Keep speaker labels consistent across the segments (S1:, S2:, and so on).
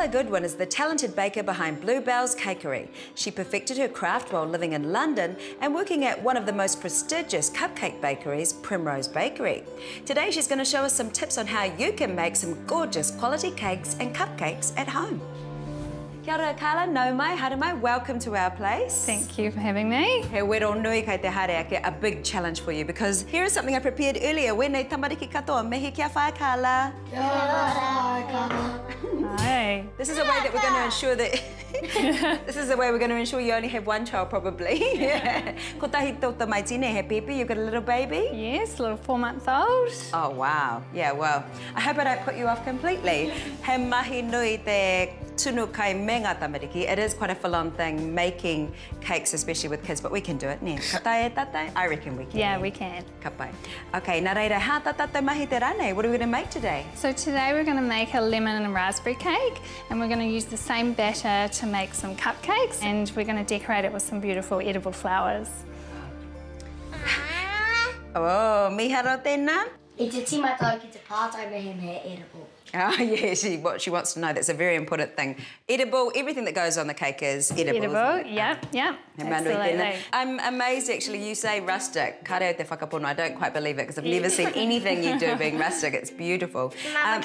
S1: Karla Goodwin is the talented baker behind Bluebell's Cakery. She perfected her craft while living in London and working at one of the most prestigious cupcake bakeries, Primrose Bakery. Today she's going to show us some tips on how you can make some gorgeous quality cakes and cupcakes at home. Kia ora, Karla, nau mai, haere mai, welcome to our place.
S2: Thank you for having me.
S1: He wero nui kei te haere ake, a big challenge for you because here is something I prepared earlier. Wēnei tamariki katoa, mihi kia whae, Karla.
S3: Kia ora, Karla.
S2: Hi.
S1: This is a way that we're going to ensure that you only have one child, probably. Ko tahi tauta mai tine, he Pepe, you've got a little baby?
S2: Yes, a little 4-month-old.
S1: Oh, wow. Yeah, well, I hope I don't put you off completely. He mahi nui te tunu kai me ngā tamariki. It is quite a full-on thing, making cakes, especially with kids, but we can do it, ne? Ka tae tatai? I reckon we can.
S2: Yeah, we can.
S1: Ka pai. Okay, nā reira, hā tatai mahi te rane? What are we going to make today?
S2: So today we're going to make a lemon and raspberry cake, and we're going to use the same batter to make some cupcakes, and we're going to decorate it with some beautiful edible flowers.
S1: Oh, miharo tēnā?
S3: I te tīmatau ki te pātai mehe me edible.
S1: Oh, yeah, she wants to know. That's a very important thing. Edible, everything that goes on the cake is edible.
S2: Edible, yep. Absolutely.
S1: I'm amazed, actually, you say rustic. Ka reo te whakapono. I don't quite believe it because I've never seen anything you do being rustic. It's beautiful.
S3: Yeah,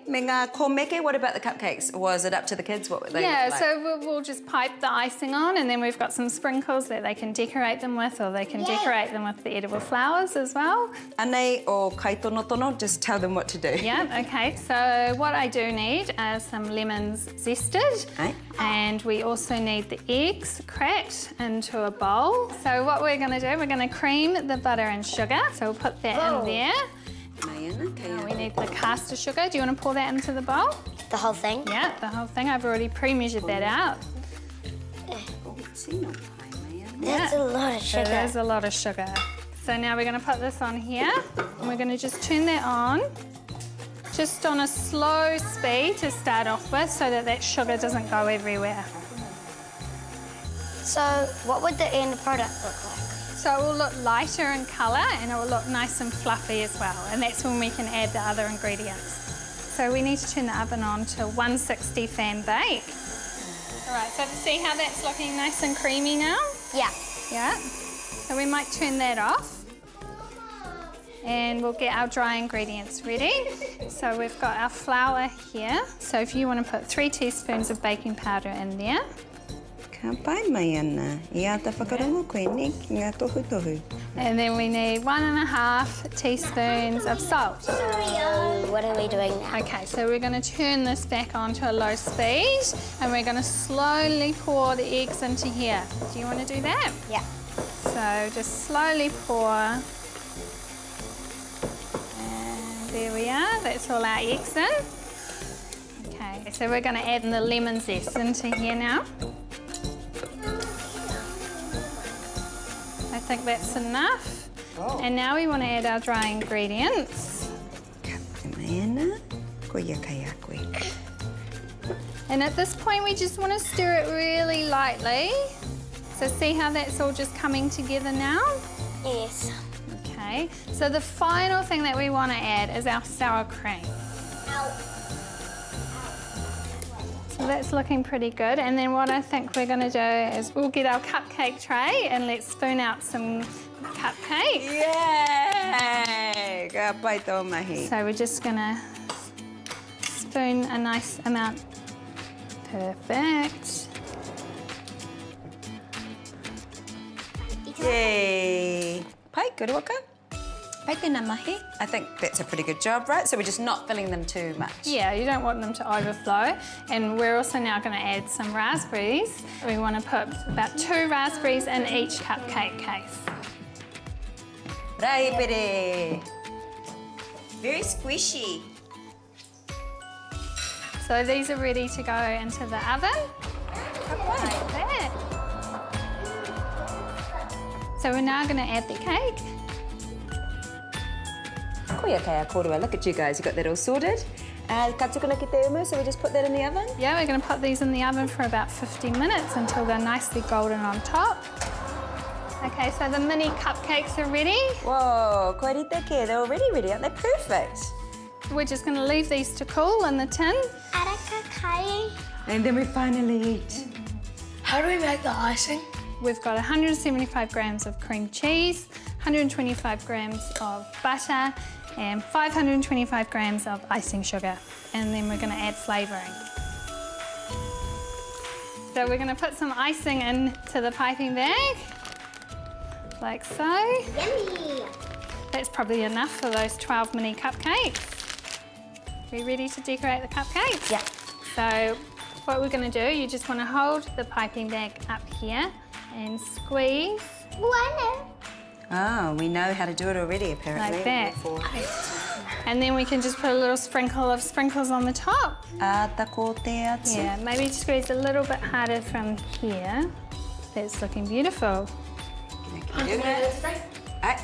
S1: me ngā komeke, what about the cupcakes? Was it up to the kids? What they
S2: Yeah,
S1: look like?
S2: so we'll just pipe the icing on, and then we've got some sprinkles that they can decorate them with, or they can decorate them with the edible flowers as well.
S1: Anei o kai tono tono, just tell them what to do.
S2: Yeah, okay. So what I do need are some lemons zested, and we also need the eggs cracked into a bowl. So what we're going to do, we're going to cream the butter and sugar. So we'll put that in there. Now we need the caster sugar. Do you want to pour that into the bowl?
S3: The whole thing?
S2: Yeah, the whole thing. I've already pre-measured that out.
S3: That's a lot of sugar.
S2: It is a lot of sugar. So now we're going to put this on here, and we're going to just turn that on. Just on a slow speed to start off with, so that sugar doesn't go everywhere.
S3: So what would the end product look like?
S2: So it will look lighter in colour, and it will look nice and fluffy as well, and that's when we can add the other ingredients. So we need to turn the oven on to 160 fan bake. All right, so see how that's looking nice and creamy now?
S3: Yeah.
S2: Yeah. So we might turn that off. And we'll get our dry ingredients ready. So we've got our flour here. So if you want to put 3 teaspoons of baking powder in there.
S1: Ka pai mai ana. Ia ta whakarongo koe ne, ki ngā tohu tohu.
S2: And then we need 1.5 teaspoons of salt.
S3: So what are we doing now?
S2: Okay, so we're going to turn this back on to a low speed, and we're going to slowly pour the eggs into here. Do you want to do that?
S3: Yeah.
S2: So just slowly pour. There we are, that's all our eggs in. Okay, so we're going to add the lemon zest into here now. I think that's enough. Oh. And now we want to add our dry ingredients. And at this point we just want to stir it really lightly. So see how that's all just coming together now?
S3: Yes.
S2: Okay, so the final thing that we want to add is our sour cream. So that's looking pretty good, and then what I think we're going to do is we'll get our cupcake tray and let's spoon out some cupcakes.
S1: Yay! Ka pai tō mahi.
S2: So we're just going to spoon a nice amount. Perfect.
S1: Yay! Pai, kura waka. Pai tēnā mahi. I think that's a pretty good job, right? So we're just not filling them too much.
S2: Yeah, you don't want them to overflow. And we're also now going to add some raspberries. We want to put about 2 raspberries in each cupcake case.
S1: Rai pere. Very squishy.
S2: So these are ready to go into the oven. Like that. So we're now going to add the cake.
S1: Koia kai a korua. Look at you guys, you got that all sorted. Ka tukuna ki te umu, so we just put that in the oven?
S2: Yeah, we're going to put these in the oven for about 15 minutes until they're nicely golden on top. Okay, so the mini cupcakes are ready.
S1: Whoa, koe rite ke, they're already ready, aren't they? Perfect.
S2: we're just going to leave these to cool in the tin.
S1: And then we finally eat.
S4: How do we make the icing?
S2: We've got 175 grams of cream cheese, 125 grams of butter, and 525 grams of icing sugar. And then we're going to add flavouring. So we're going to put some icing into the piping bag, like so.
S3: Yummy!
S2: That's probably enough for those 12 mini cupcakes. We ready to decorate the cupcakes?
S3: Yeah.
S2: So what we're going to do, you just want to hold the piping bag up here and squeeze.
S3: Whānau.
S1: Oh, we know how to do it already, apparently.
S2: Like that. And then we can just put a little sprinkle of sprinkles on the top. Yeah, maybe squeeze a little bit harder from here. That's looking beautiful.
S1: Can you do that?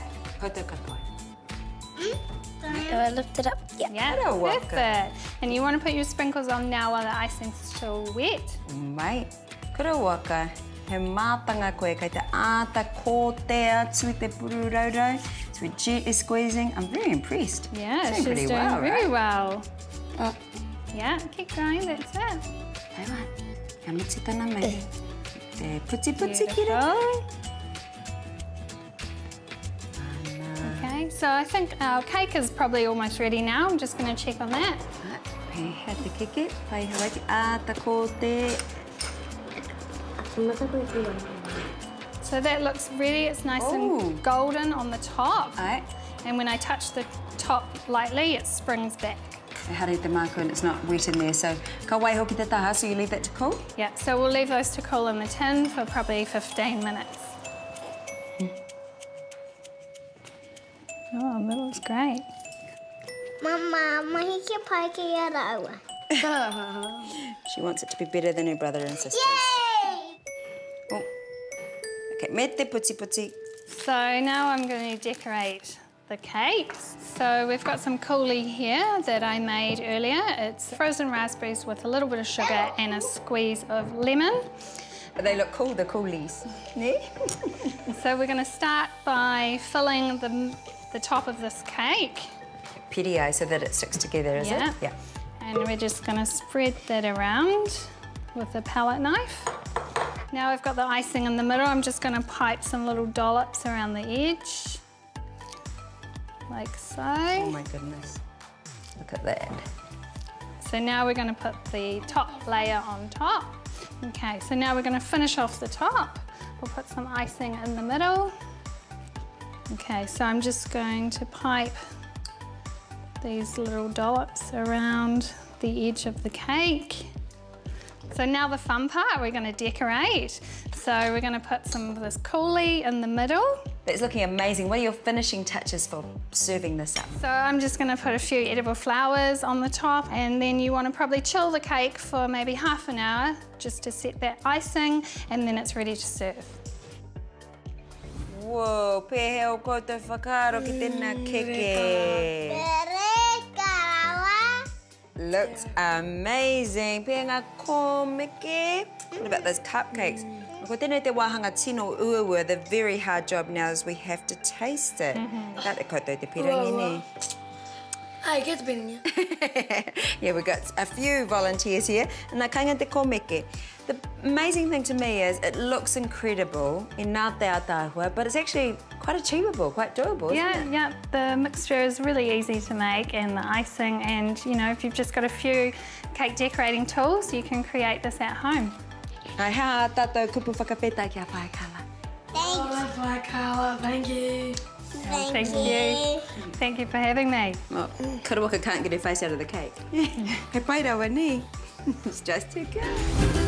S3: Do I lift it up? Yeah.
S2: Yeah, perfect. And you want to put your sprinkles on now while the icing's still wet.
S1: Mai, kura waka. He mātanga koe kei te āta kōte atu te pururaurau. So we're gently squeezing. I'm very impressed.
S2: Yeah, she's
S1: pretty
S2: doing
S1: well,
S2: very
S1: right?
S2: well.
S1: Oh.
S2: Yeah, keep going, that's it.
S1: Hei wā, ka miti tana mai. Te puti puti ki
S2: Beautiful.
S1: rau.
S2: Okay, so I think our cake is probably almost ready now. I'm just going to check on that.
S1: Pei hea te keke, pai hawa ki āta kōte.
S2: So that looks ready. It's nice
S1: Ooh.
S2: and golden on the top.
S1: Ai,
S2: And when I touch the top lightly, it springs back.
S1: e hare te māku and it's not wet in there. So ka wai hoki te taha, so you leave that to cool?
S2: Yeah, so we'll leave those to cool in the tin for probably 15 minutes. Oh, that looks great.
S3: Mama, mahi ke pai ke ia raua.
S1: She wants it to be better than her brother and sisters.
S3: Yay!
S1: Oh. Okay, me te puti puti.
S2: So now I'm going to decorate the cakes. So we've got some coulis here that I made earlier. It's frozen raspberries with a little bit of sugar and a squeeze of lemon.
S1: They look cool, the coolies. Ne?
S2: So we're going to start by filling the top of this cake.
S1: Pirio, so that it sticks together, is
S2: Yeah.
S1: it? Yeah.
S2: And we're just going to spread that around with a palette knife. Now I've got the icing in the middle. I'm just going to pipe some little dollops around the edge, like so.
S1: Oh my goodness. Look at that.
S2: So now we're going to put the top layer on top. Okay, so now we're going to finish off the top. We'll put some icing in the middle. Okay, so I'm just going to pipe these little dollops around the edge of the cake. So now the fun part, we're going to decorate. So we're going to put some of this coulis in the middle.
S1: It's looking amazing. What are your finishing touches for serving this up?
S2: So I'm just going to put a few edible flowers on the top, and then you want to probably chill the cake for maybe half an hour just to set that icing, and then it's ready to serve.
S1: Whoa, pehe o koutou whakaaro ki tēnā keke. Looks amazing. Pēr ngā komeke. What about those cupcakes? Ko tēnei te wāhanga tino uaua, the very hard job now is we have to taste it. Ka te koutou te pirangi ne.
S4: Hey, get the bin.
S1: Yeah, we've got a few volunteers here. And nā kainga te komeke. The amazing thing to me is it looks incredible in ngā te ātāhua, but it's actually quite achievable, quite doable, isn't it?
S2: Yeah, the mixture is really easy to make, and the icing, and you know, if you've just got a few cake decorating tools, you can create this at home.
S1: Ai hā tātou kupu whakawheta kia whae, Karla.
S3: Thanks.
S4: Bye, Karla. Thank you.
S2: Thank you. Thank you for having me.
S1: Well, Karawaka can't get her face out of the cake. He pai rawa ni. It's just too good.